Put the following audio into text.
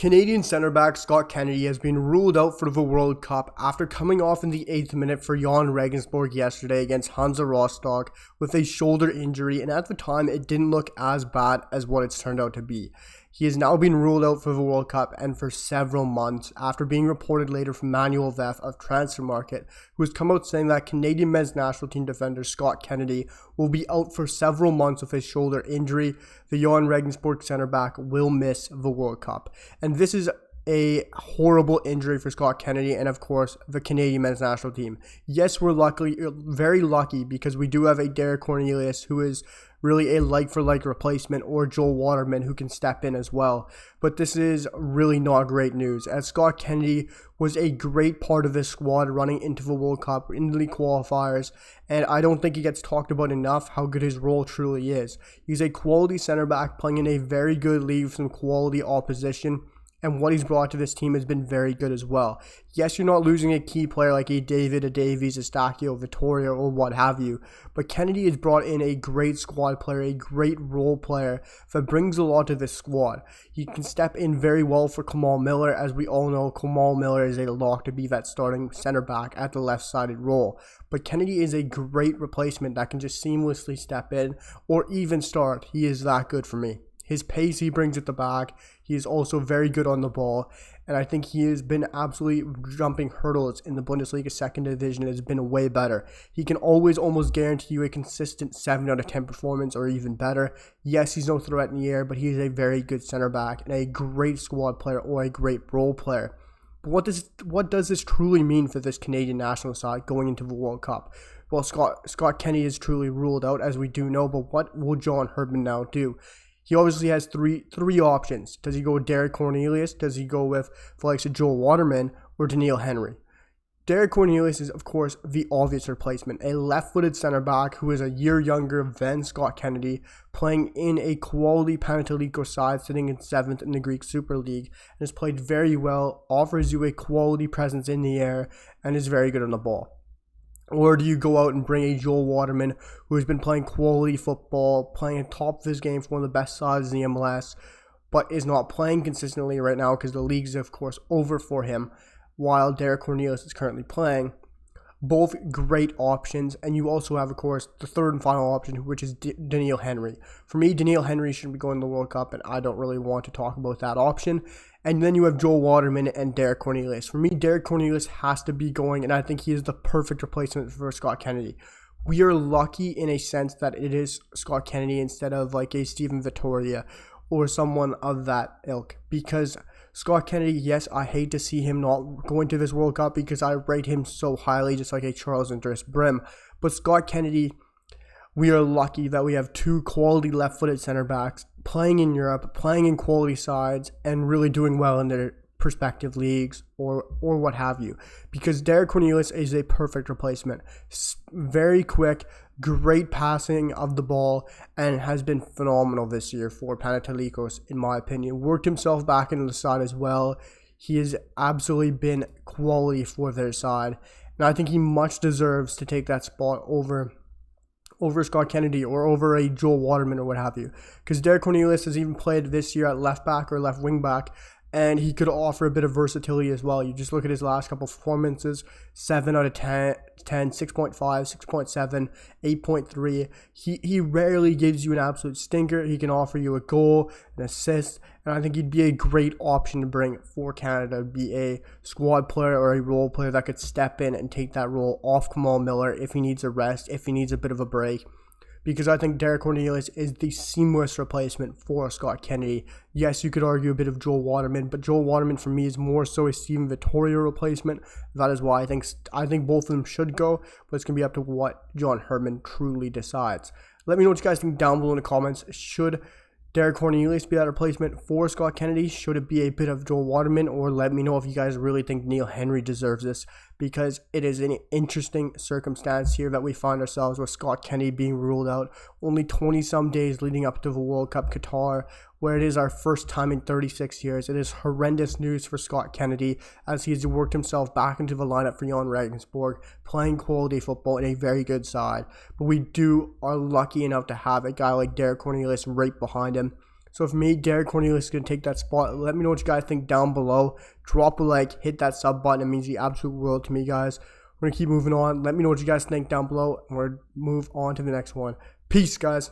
Canadian centre back Scott Kennedy has been ruled out for the World Cup after coming off in the 8th minute for Jan Regensburg yesterday against Hansa Rostock with a shoulder injury, and at the time it didn't look as bad as what it's turned out to be. He has now been ruled out for the World Cup and for several months after being reported later from Manuel Veth of Transfer Market, who has come out saying that Canadian men's national team defender Scott Kennedy will be out for several months with his shoulder injury. The Jan Regensburg centre back will miss the World Cup. And this is a horrible injury for Scott Kennedy and, of course, the Canadian men's national team. Yes, we're very lucky because we do have a Derek Cornelius who is really a like-for-like replacement, or Joel Waterman who can step in as well. But this is really not great news, as Scott Kennedy was a great part of this squad running into the World Cup, into the qualifiers, and I don't think he gets talked about enough how good his role truly is. He's a quality center back playing in a very good league with some quality opposition, and what he's brought to this team has been very good as well. Yes, you're not losing a key player like a David, a Davies, a Stachio, Vittoria, or what have you, but Kennedy has brought in a great squad player, a great role player that brings a lot to this squad. He can step in very well for Kamal Miller. As we all know, Kamal Miller is a lock to be that starting center back at the left-sided role. But Kennedy is a great replacement that can just seamlessly step in or even start. He is that good for me. His pace he brings at the back. He is also very good on the ball. And I think he has been absolutely jumping hurdles in the Bundesliga second division. It has been way better. He can always almost guarantee you a consistent 7 out of 10 performance or even better. Yes, he's no threat in the air, but he is a very good center back and a great squad player or a great role player. But what does this truly mean for this Canadian national side going into the World Cup? Well, Scott Kennedy is truly ruled out, as we do know, but what will John Herdman now do? He obviously has three options. Does he go with Derek Cornelius? Does he go with the likes of Joel Waterman or Daniil Henry? Derek Cornelius is, of course, the obvious replacement. A left-footed center back who is a year younger than Scott Kennedy, playing in a quality Panathinaikos side, sitting in 7th in the Greek Super League, and has played very well, offers you a quality presence in the air, and is very good on the ball. Or do you go out and bring a Joel Waterman who has been playing quality football, playing at top of his game for one of the best sides in the MLS, but is not playing consistently right now because the league's, of course, over for him, while Derek Cornelius is currently playing? Both great options. And you also have, of course, the third and final option, which is Daniil Henry. For me, Daniil Henry shouldn't be going to the World Cup, and I don't really want to talk about that option. And then you have Joel Waterman and Derek Cornelius. For me, Derek Cornelius has to be going, and I think he is the perfect replacement for Scott Kennedy. We are lucky in a sense that it is Scott Kennedy instead of like a Steven Vittoria or someone of that ilk. Because Scott Kennedy, yes, I hate to see him not going to this World Cup because I rate him so highly, just like a Charles Andres Brim. But Scott Kennedy, we are lucky that we have two quality left-footed center backs playing in Europe, playing in quality sides, and really doing well in their prospective leagues or what have you. Because Derek Cornelius is a perfect replacement. Very quick, great passing of the ball, and has been phenomenal this year for Panathinaikos, in my opinion. Worked himself back into the side as well. He has absolutely been quality for their side, and I think he much deserves to take that spot over Scott Kennedy or over a Joel Waterman or what have you. Because Derek Cornelius has even played this year at left back or left wing back, and he could offer a bit of versatility as well. You just look at his last couple of performances: 7 out of 10, 6.5, 6.7, 8.3. He rarely gives you an absolute stinker. He can offer you a goal, an assist, and I think he'd be a great option to bring for Canada. Be a squad player or a role player that could step in and take that role off Kamal Miller if he needs a rest, if he needs a bit of a break. Because I think Derek Cornelius is the seamless replacement for Scott Kennedy. Yes, you could argue a bit of Joel Waterman, but Joel Waterman for me is more so a Steven Vittoria replacement. That is why I think both of them should go, but it's going to be up to what John Herdman truly decides. Let me know what you guys think down below in the comments. Should Derek Cornelius be that replacement for Scott Kennedy? Should it be a bit of Joel Waterman? Or let me know if you guys really think Daniil Henry deserves this, because it is an interesting circumstance here that we find ourselves with Scott Kennedy being ruled out only 20-some days leading up to the World Cup Qatar, where it is our first time in 36 years. It is horrendous news for Scott Kennedy, as he has worked himself back into the lineup for Jan Regensburg, playing quality football in a very good side. But we are lucky enough to have a guy like Derek Cornelius right behind him, So for me, Derek Cornelius is going to take that spot. Let me know what you guys think down below. Drop a like, hit that sub button. It means the absolute world to me, guys. We're going to keep moving on. Let me know what you guys think down below, and we'll move on to the next one. Peace, guys.